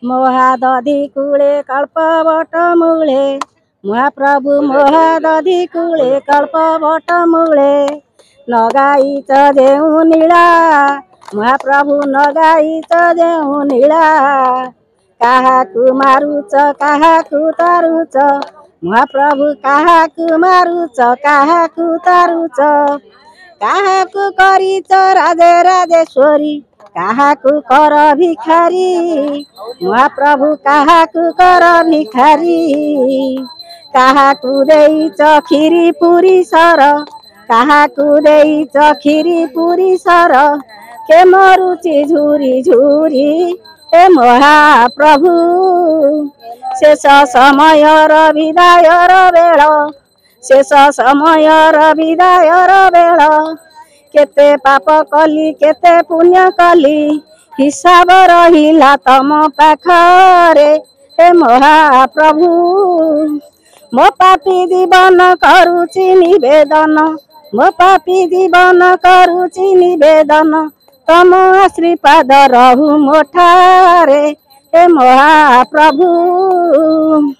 मोहादधि कूले कल्पवट मूले महाप्रभु मोहादधि कूले कल्पवट मूले नगाईच देऊ नीला महाप्रभु नगाईच देऊ नीला काहाकु मारुच काहाकु तारुच महाप्रभु काहाकु मारुच काहाकु तारुच काहाकु करिच राधे राधेश्वरी काहाकु कर भिखारी महाप्रभु काहाकु कर भिखारी काहाकु देइच खिरी पुरी सर काहाकु देइच खिरी पुरी सर के मरुची झुरी झुरी हे महाप्रभु शेष समय विदाय बेल शेष समय विदाय बेल केते पाप कली केते पुण्य कली हिसाब रहिला तम पाखरे हे महाप्रभु मो पापी जीवन करुची निवेदन मो पापी जीवन करुची निवेदन तम आशीर्वाद रहु मोठारे हे महाप्रभु।